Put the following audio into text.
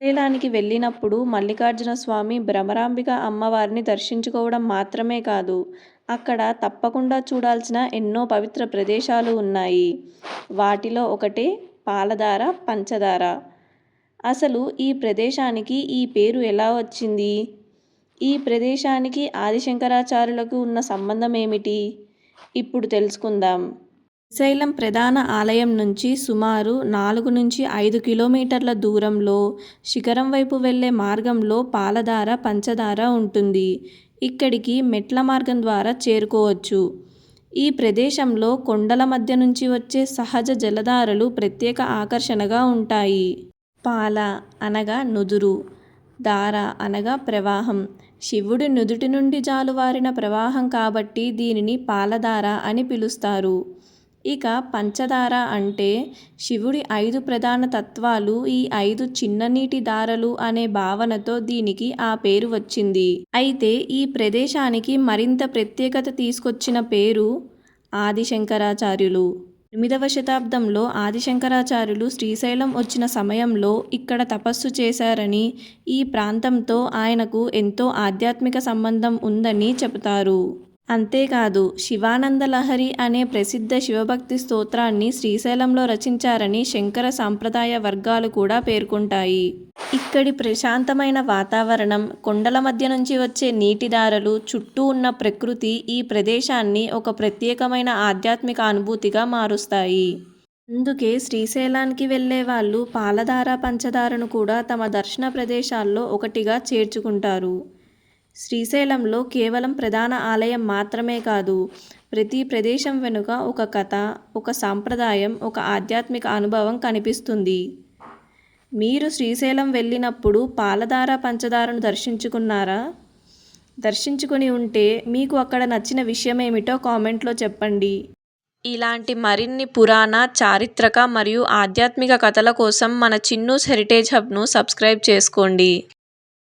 శ్రీశైలానికి వెళ్ళినప్పుడు మల్లికార్జున స్వామి, భ్రమరాంబిక అమ్మవారిని దర్శించుకోవడం మాత్రమే కాదు, అక్కడ తప్పకుండా చూడాల్సిన ఎన్నో పవిత్ర ప్రదేశాలు ఉన్నాయి. వాటిలో ఒకటే పాలధార పంచదార. అసలు ఈ ప్రదేశానికి ఈ పేరు ఎలా వచ్చింది? ఈ ప్రదేశానికి ఆదిశంకరాచార్యులకు ఉన్న సంబంధం ఏమిటి? ఇప్పుడు తెలుసుకుందాం. శ్రీశైలం ప్రధాన ఆలయం నుంచి సుమారు 4-5 కిలోమీటర్ల దూరంలో శిఖరం వైపు వెళ్లే మార్గంలో పాలధార పంచదార ఉంటుంది. ఇక్కడికి మెట్ల మార్గం ద్వారా చేరుకోవచ్చు. ఈ ప్రదేశంలో కొండల మధ్య నుంచి వచ్చే సహజ జలధారలు ప్రత్యేక ఆకర్షణగా ఉంటాయి. పాల అనగా నుదురు, ధార అనగా ప్రవాహం. శివుడి నుదుటి నుండి జాలువారిన ప్రవాహం కాబట్టి దీనిని పాలధార అని పిలుస్తారు. ఇక పంచదార అంటే శివుడి 5 ప్రధాన తత్వాలు ఈ 5 చిన్న నీటి ధారలు అనే భావనతో దీనికి ఆ పేరు వచ్చింది. అయితే ఈ ప్రదేశానికి మరింత ప్రత్యేకత తీసుకొచ్చిన పేరు ఆదిశంకరాచార్యులు. 8వ శతాబ్దంలో ఆదిశంకరాచార్యులు శ్రీశైలం వచ్చిన సమయంలో ఇక్కడ తపస్సు చేశారని, ఈ ప్రాంతంతో ఆయనకు ఎంతో ఆధ్యాత్మిక సంబంధం ఉందని చెబుతారు. అంతేకాదు శివానంద లహరి అనే ప్రసిద్ధ శివభక్తి స్తోత్రాన్ని శ్రీశైలంలో రచించారని శంకర సాంప్రదాయ వర్గాలు కూడా పేర్కొంటాయి. ఇక్కడి ప్రశాంతమైన వాతావరణం, కొండల మధ్య నుంచి వచ్చే నీటిధారలు, చుట్టూ ఉన్న ప్రకృతి ఈ ప్రదేశాన్ని ఒక ప్రత్యేకమైన ఆధ్యాత్మిక అనుభూతిగా మారుస్తాయి. అందుకే శ్రీశైలానికి వెళ్లే వాళ్ళు పాలధార పంచదారను కూడా తమ దర్శన ప్రదేశాల్లో ఒకటిగా చేర్చుకుంటారు. శ్రీశైలంలో కేవలం ప్రధాన ఆలయం మాత్రమే కాదు, ప్రతి ప్రదేశం వెనుక ఒక కథ, ఒక సాంప్రదాయం, ఒక ఆధ్యాత్మిక అనుభవం కనిపిస్తుంది. మీరు శ్రీశైలం వెళ్ళినప్పుడు పాలధార పంచదారను దర్శించుకున్నారా? దర్శించుకుని ఉంటే మీకు అక్కడ నచ్చిన విషయం ఏమిటో కామెంట్లో చెప్పండి. ఇలాంటి మరిన్ని పురాణ, చారిత్రక మరియు ఆధ్యాత్మిక కథల కోసం మన చిన్నూస్ హెరిటేజ్ హబ్ను సబ్స్క్రైబ్ చేసుకోండి.